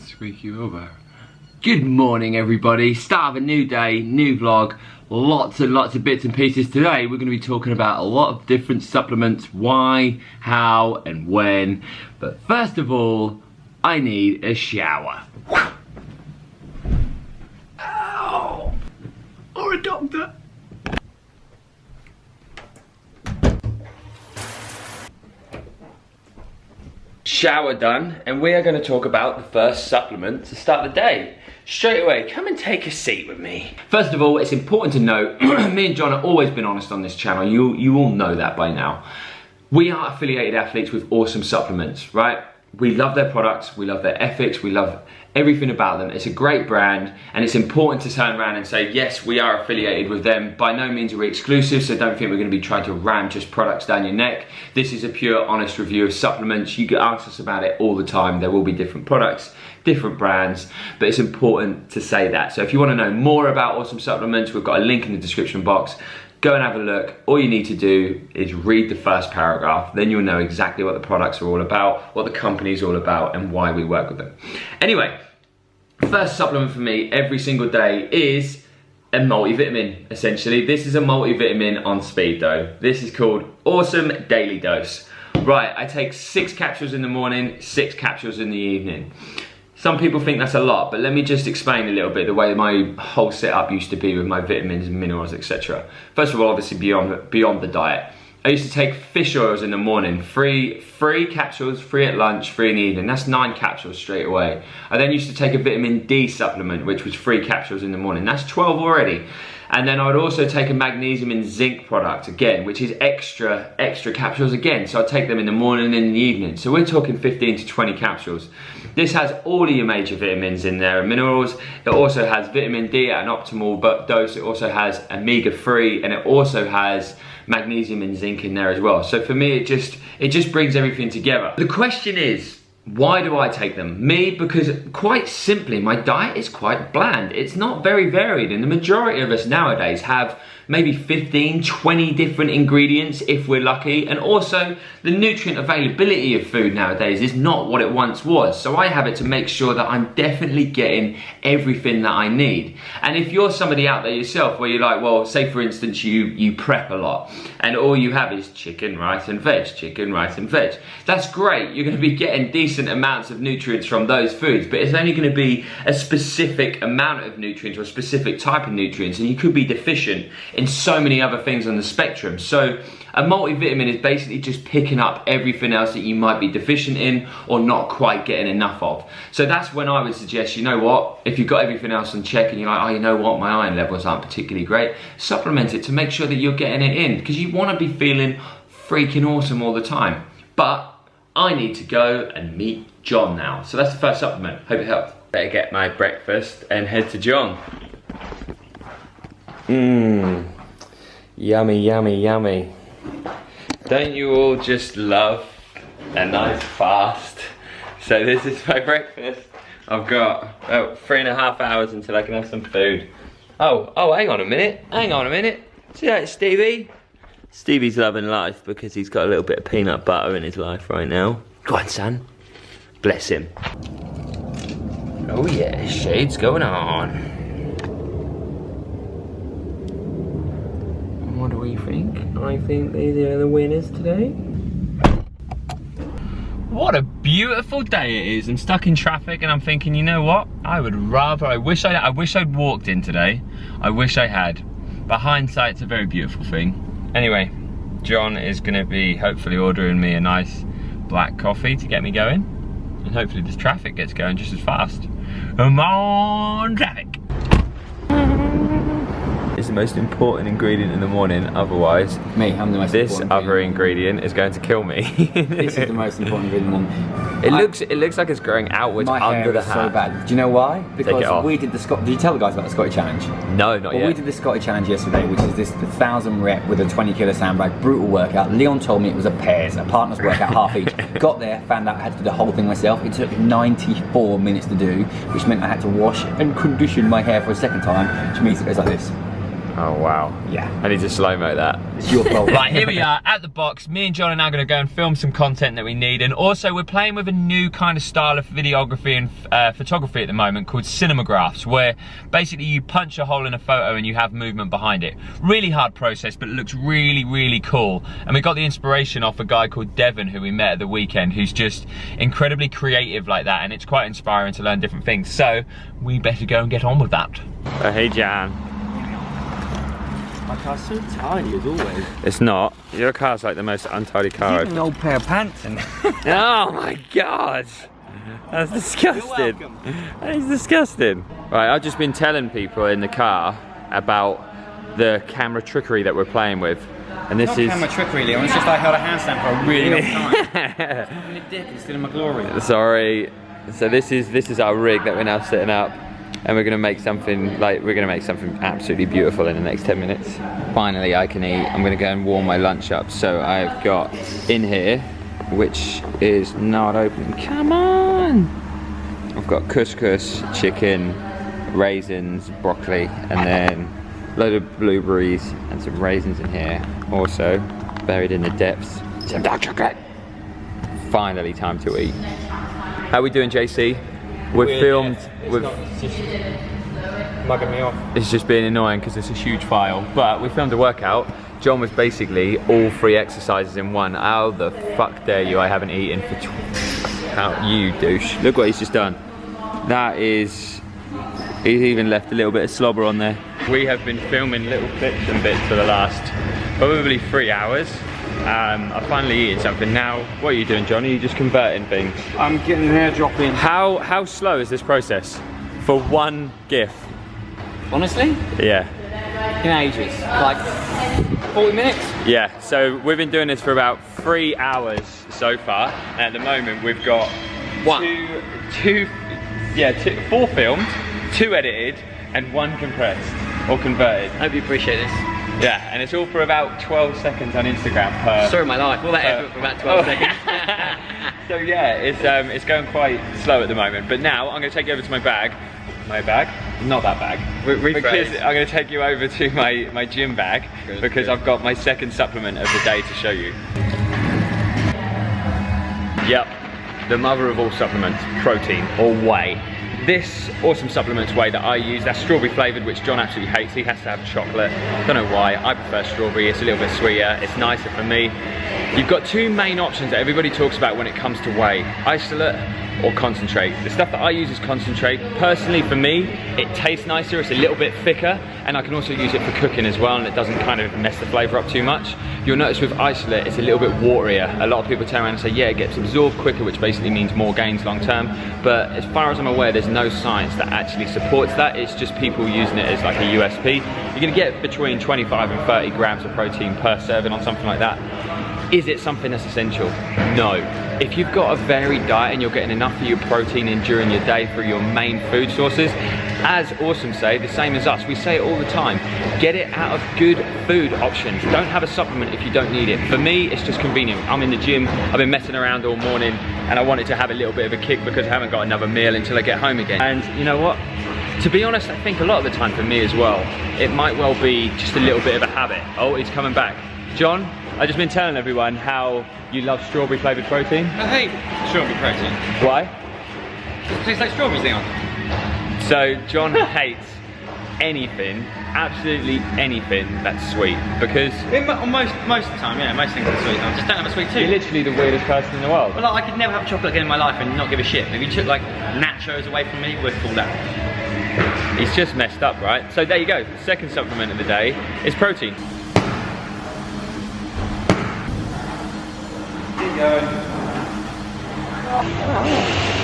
Squeaky wheelbarrow. Good morning everybody, start of a new day, new vlog, lots and lots of bits and pieces. Today we're going to be talking about a lot of different supplements, why, how and when. But first of all, I need a shower. Ow! Or a doctor. Shower done, and we are going to talk about the first supplement to start the day. Straight away, come and take a seat with me. First of all, it's important to note, me and John have always been honest on this channel. You all know that by now. We are affiliated athletes with awesome supplements, right? We love their products, we love their ethics, we love everything about them. It's a great brand, and it's important to turn around and say, yes, we are affiliated with them. By no means are we exclusive, so don't think we're going to be trying to ram just products down your neck. This is a pure, honest review of supplements. You can ask us about it all the time. There will be different products, different brands, but it's important to say that. So if you want to know more about awesome supplements, we've got a link in the description box. Go and have a look. All you need to do is read the first paragraph, then you'll know exactly what the products are all about, what the company's all about, and why we work with them. Anyway, first supplement for me every single day is a multivitamin, essentially. This is a multivitamin on speed though. This is called Awesome Daily Dose. Right, I take 6 capsules in the morning, 6 capsules in the evening. Some people think that's a lot, but let me just explain a little bit the way my whole setup used to be with my vitamins and minerals, etc. First of all, obviously beyond the diet. I used to take fish oils in the morning, three capsules, 3 at lunch, 3 in the evening. That's 9 capsules straight away. I then used to take a vitamin D supplement, which was 3 capsules in the morning. That's 12 already. And then I would also take a magnesium and zinc product again, which is extra capsules again. So I'd take them in the morning and in the evening. So we're talking 15 to 20 capsules. This has all of your major vitamins in there and minerals. It also has vitamin D at an optimal dose. It also has omega-3, and it also has magnesium and zinc in there as well. So for me, it just brings everything together. The question is, why do I take them? Me, because quite simply, my diet is quite bland. It's not very varied, and the majority of us nowadays have maybe 15, 20 different ingredients if we're lucky, and also the nutrient availability of food nowadays is not what it once was. So I have it to make sure that I'm definitely getting everything that I need. And if you're somebody out there yourself where you're like, well, say for instance you prep a lot and all you have is chicken, rice and veg, chicken, rice and veg, that's great. You're going to be getting decent amounts of nutrients from those foods, but it's only going to be a specific amount of nutrients or a specific type of nutrients, and you could be deficient in so many other things on the spectrum. So a multivitamin is basically just picking up everything else that you might be deficient in or not quite getting enough of. So that's when I would suggest, you know what, if you've got everything else in check and you're like, oh, you know what, my iron levels aren't particularly great, supplement it to make sure that you're getting it in, because you want to be feeling freaking awesome all the time. But I need to go and meet John now. So that's the first supplement. Hope it helped. Better get my breakfast and head to John. Yummy, yummy, yummy. Don't you all just love a nice fast? So this is my breakfast. I've got about 3.5 hours until I can have some food. Oh, hang on a minute. See that, Stevie? Stevie's loving life because he's got a little bit of peanut butter in his life right now. Go on, son. Bless him. Oh yeah, shades going on. What do we think? I think these are the winners today. What a beautiful day it is. I'm stuck in traffic and I'm thinking, you know what? I wish I'd walked in today. I wish I had. But hindsight's a very beautiful thing. Anyway, John is gonna be hopefully ordering me a nice black coffee to get me going. And hopefully this traffic gets going just as fast. Come on, traffic. Is the most important ingredient in the morning, otherwise me, I'm the most this other ingredient is going to kill me. This is the most important ingredient in the morning. It looks like it's growing outwards under the hat. So bad. Do you know why? Because we did the Scotty. Did you tell the guys about the Scotty challenge? No, not yet. We did the Scotty challenge yesterday, which is this 1,000 rep with a 20 kilo sandbag, brutal workout. Leon told me it was a partner's workout, half each. Got there, found out I had to do the whole thing myself. It took 94 minutes to do, which meant I had to wash and condition my hair for a second time, which means it goes like this. Oh wow. Yeah. I need to slow-mo that. It's your fault. Right, here we are at the box. Me and John are now going to go and film some content that we need, and also we're playing with a new kind of style of videography and photography at the moment called cinemagraphs, where basically you punch a hole in a photo and you have movement behind it. Really hard process, but it looks really, really cool. And we got the inspiration off a guy called Devon who we met at the weekend, who's just incredibly creative like that, and it's quite inspiring to learn different things. So we better go and get on with that. Hey Jan. My car's so tidy as always. It's not. Your car's like the most untidy car. Even an old pair of pants in. Oh my god! That's disgusting. That is disgusting. Right, I've just been telling people in the car about the camera trickery that we're playing with. And this is camera trickery, Leon. It's just I held a handstand for a really long time. I'm a dick, it's still in my glory. Sorry. So this is our rig that we're now setting up. And we're gonna make something absolutely beautiful in the next 10 minutes. Finally, I can eat. I'm gonna go and warm my lunch up. So I've got in here, which is not open. Come on! I've got couscous, chicken, raisins, broccoli, and then a load of blueberries and some raisins in here. Also, buried in the depths, some dark chocolate. Finally, time to eat. How are we doing, JC? We've filmed. It's just mugging me off. It's just being annoying because it's a huge file. But we filmed a workout. John was basically all 3 exercises in one. How the fuck dare you? I haven't eaten for how you douche. Look what he's just done. That is. He's even left a little bit of slobber on there. We have been filming little clips and bits for the last probably 3 hours. I finally eaten something. Now, what are you doing, John? Are you just converting things? I'm getting an airdrop in. How slow is this process for one GIF? Honestly? Yeah. In ages. Like 40 minutes? Yeah, so we've been doing this for about 3 hours so far. And at the moment we've got 4 filmed, 2 edited, and 1 compressed or converted. I hope you appreciate this. Yeah, and it's all for about 12 seconds on Instagram per... Story of my life, all that effort for about 12 seconds. So yeah, it's going quite slow at the moment. But now I'm going to take you over to my bag. My bag? Not that bag. Because I'm going to take you over to my gym bag because I've got my second supplement of the day to show you. Yep, the mother of all supplements, protein or whey. This awesome supplements whey that I use, that's strawberry flavoured, which John absolutely hates. He has to have chocolate. Don't know why. I prefer strawberry. It's a little bit sweeter. It's nicer for me. You've got 2 main options that everybody talks about when it comes to whey: isolate or concentrate. The stuff that I use is concentrate. Personally, for me, it tastes nicer. It's a little bit thicker, and I can also use it for cooking as well, and it doesn't kind of mess the flavour up too much. You'll notice with isolate, it's a little bit waterier. A lot of people turn around and say, yeah, it gets absorbed quicker, which basically means more gains long term. But as far as I'm aware, there's no science that actually supports that. It's just people using it as like a USP. You're gonna get between 25 and 30 grams of protein per serving on something like that. Is it something that's essential? No. If you've got a varied diet and you're getting enough of your protein in during your day through your main food sources, as Awesome say, the same as us, we say it all the time, get it out of good food options. Don't have a supplement if you don't need it. For me, it's just convenient. I'm in the gym, I've been messing around all morning, and I wanted to have a little bit of a kick because I haven't got another meal until I get home again. And you know what? To be honest, I think a lot of the time for me as well, it might well be just a little bit of a habit. Oh, he's coming back. John, I've just been telling everyone how you love strawberry flavoured protein. I hate strawberry protein. Why? It tastes like strawberries, Leon. So John hates anything, absolutely anything that's sweet because... Most of the time, yeah, most things are sweet. I just don't have a sweet tooth. You're literally the weirdest person in the world. Well, like, I could never have chocolate again in my life and not give a shit. If you took like nachos away from me, we'd fall down. He's just messed up, right? So there you go. The second supplement of the day is protein.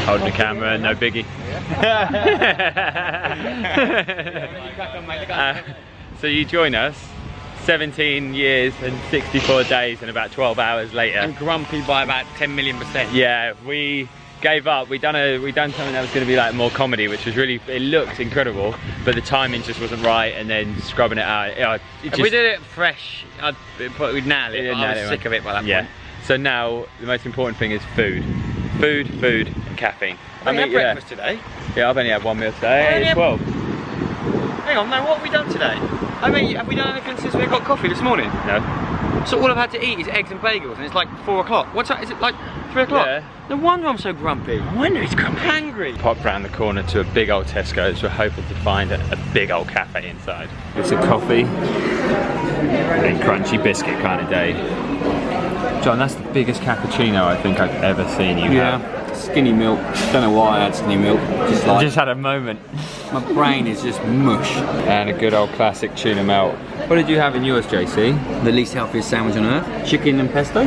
Holding the camera, no biggie. So you join us 17 years and 64 days and about 12 hours later. And grumpy by about 10 million%. Yeah, we gave up. We done something that was going to be like more comedy, which was really, it looked incredible, but the timing just wasn't right, and then scrubbing it out. If we did it fresh, we'd nail it. I was sick of it by that point. So now the most important thing is food. Food, and caffeine. I had breakfast today. Yeah, I've only had 1 meal today. It's 12. Hang on, no, what have we done today? I mean, have we done anything since we got coffee this morning? No. So all I've had to eat is eggs and bagels, and it's like 4 o'clock. What's that? Is it like 3 o'clock? Yeah. No wonder I'm so grumpy. I wonder he's grumpy. Hangry. Popped round the corner to a big old Tesco's. We're hoping to find a big old cafe inside. It's a coffee and crunchy biscuit kind of day. John, that's the biggest cappuccino I think I've ever seen you have. Skinny milk. Don't know why I had skinny milk. I just had a moment. My brain is just mush. And a good old classic tuna melt. What did you have in yours, JC? The least healthiest sandwich on earth. Chicken and pesto.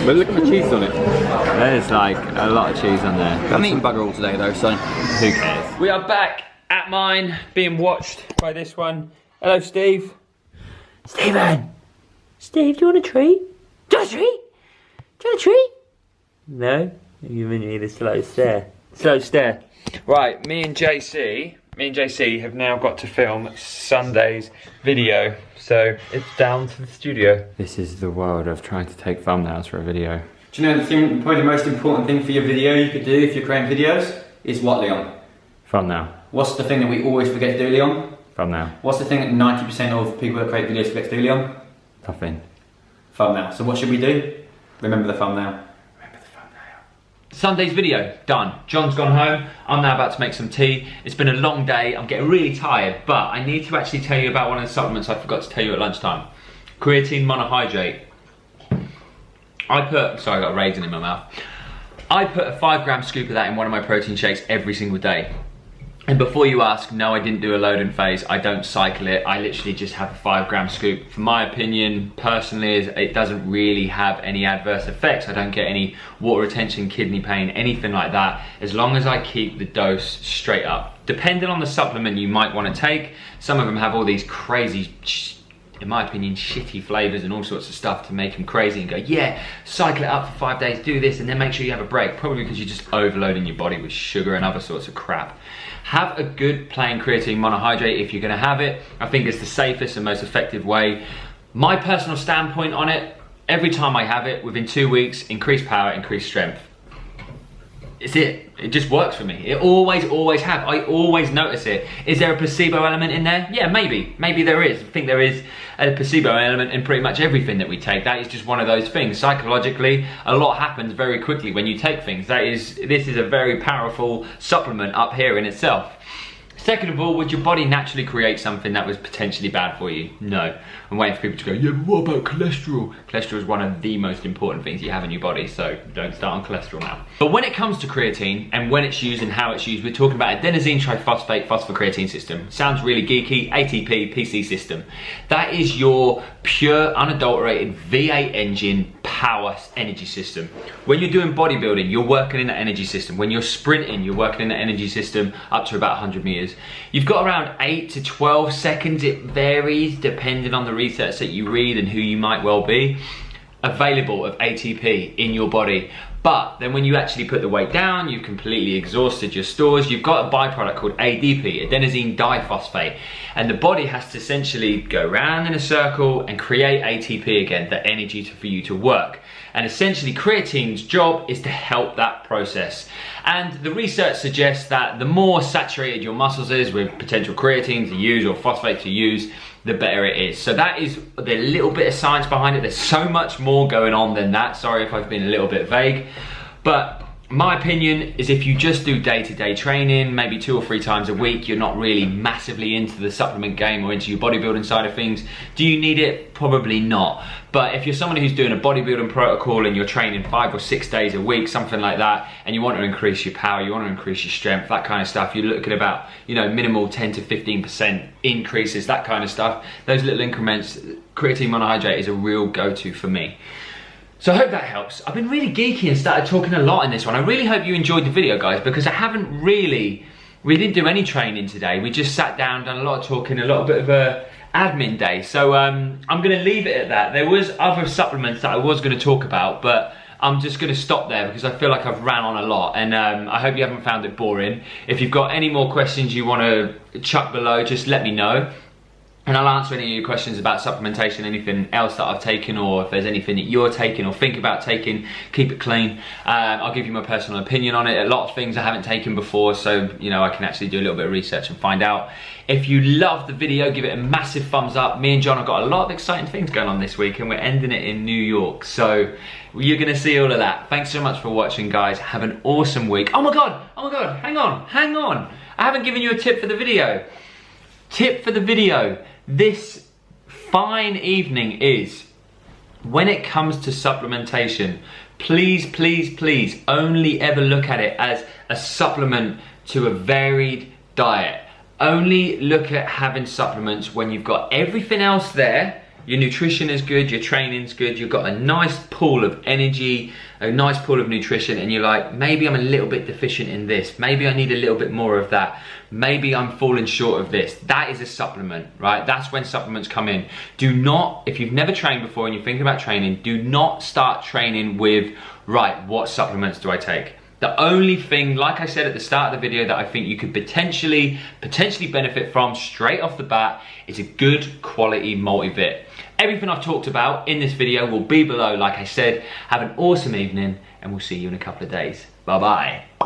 But look at the cheese on it. There's like a lot of cheese on there. I'm eating bugger all today though, so who cares? We are back at mine, being watched by this one. Hello, Steve. Steven! Steve, do you want a treat? Do you want a treat? Do you want a treat? No? You're giving me the slow stare. Slow stare. Right, me and JC have now got to film Sunday's video. So it's down to the studio. This is the world of trying to take thumbnails for a video. do you know probably the most important thing for your video you could do if you're creating videos is what, Leon? Thumbnail. What's the thing that we always forget to do, Leon? Thumbnail. What's the thing that 90% of people that create videos forget to do, Leon? Nothing. Thumbnail. So what should we do? Remember the thumbnail. Sunday's video, done. John's gone home, I'm now about to make some tea. It's been a long day, I'm getting really tired, but I need to actually tell you about one of the supplements I forgot to tell you at lunchtime. Creatine monohydrate. Sorry, I got a raisin in my mouth. I put a 5-gram scoop of that in one of my protein shakes every single day. And before you ask, no, I didn't do a load-in phase. I don't cycle it. I literally just have a 5-gram scoop. For my opinion, personally, it doesn't really have any adverse effects. I don't get any water retention, kidney pain, anything like that, as long as I keep the dose straight up. Depending on the supplement you might want to take, some of them have all these crazy, in my opinion, shitty flavors and all sorts of stuff to make them crazy and go, yeah, cycle it up for 5 days, do this, and then make sure you have a break. Probably because you're just overloading your body with sugar and other sorts of crap. Have a good plain creatine monohydrate if you're gonna have it. I think it's the safest and most effective way. My personal standpoint on it, every time I have it, within 2 weeks, increased power, increased strength. It's it. It just works for me. It always have. I always notice it. Is there a placebo element in there? Yeah, maybe. Maybe there is. I think there is a placebo element in pretty much everything that we take. That is just one of those things. Psychologically, a lot happens very quickly when you take things. This is a very powerful supplement up here in itself. Second of all, would your body naturally create something that was potentially bad for you? No. I'm waiting for people to go, yeah, but what about cholesterol? Cholesterol is one of the most important things you have in your body, so don't start on cholesterol now. But when it comes to creatine, and when it's used and how it's used, we're talking about adenosine triphosphate phosphocreatine system. Sounds really geeky, ATP, PC system. That is your pure, unadulterated V8 engine power energy system. When you're doing bodybuilding, you're working in that energy system. When you're sprinting, you're working in that energy system up to about 100 meters. You've got around 8 to 12 seconds, it varies depending on the research that you read and who you might well be, available of ATP in your body. But then when you actually put the weight down, you've completely exhausted your stores, you've got a byproduct called ADP, adenosine diphosphate, and the body has to essentially go round in a circle and create ATP again, the energy for you to work. And essentially creatine's job is to help that process. And the research suggests that the more saturated your muscles is with potential creatine to use or phosphate to use, the better it is. So that is the little bit of science behind it. There's so much more going on than that. Sorry if I've been a little bit vague, but my opinion is if you just do day-to-day training, maybe 2 or 3 times a week, you're not really massively into the supplement game or into your bodybuilding side of things. Do you need it? Probably not. But if you're someone who's doing a bodybuilding protocol and you're training 5 or 6 days a week, something like that, and you want to increase your power, you want to increase your strength, that kind of stuff, you look at about, you know, minimal 10 to 15% increases, that kind of stuff. Those little increments, creatine monohydrate is a real go-to for me. So I hope that helps. I've been really geeky and started talking a lot in this one. I really hope you enjoyed the video, guys, because we didn't do any training today. We just sat down, done a lot of talking, a little bit of a admin day. So I'm gonna leave it at that. There was other supplements that I was gonna talk about, but I'm just gonna stop there because I feel like I've ran on a lot, and I hope you haven't found it boring. If you've got any more questions you wanna chuck below, just let me know. And I'll answer any of your questions about supplementation, anything else that I've taken, or if there's anything that you're taking or think about taking, keep it clean. I'll give you my personal opinion on it. A lot of things I haven't taken before, so you know I can actually do a little bit of research and find out. If you loved the video, give it a massive thumbs up. Me and John have got a lot of exciting things going on this week, and we're ending it in New York, so you're gonna see all of that. Thanks so much for watching, guys. Have an awesome week. Oh my god, hang on. I haven't given you a tip for the video. Tip for the video this fine evening is, when it comes to supplementation, please only ever look at it as a supplement to a varied diet. Only look at having supplements when you've got everything else there. Your nutrition is good, your training's good, you've got a nice pool of energy, a nice pool of nutrition, and you're like, maybe I'm a little bit deficient in this, maybe I need a little bit more of that, maybe I'm falling short of this. That is a supplement, right? That's when supplements come in. Do not, if you've never trained before and you're thinking about training, do not start training with, right, what supplements do I take? The only thing, like I said at the start of the video, that I think you could potentially benefit from straight off the bat is a good quality multivit. Everything I've talked about in this video will be below, like I said. Have an awesome evening, and we'll see you in a couple of days. Bye-bye.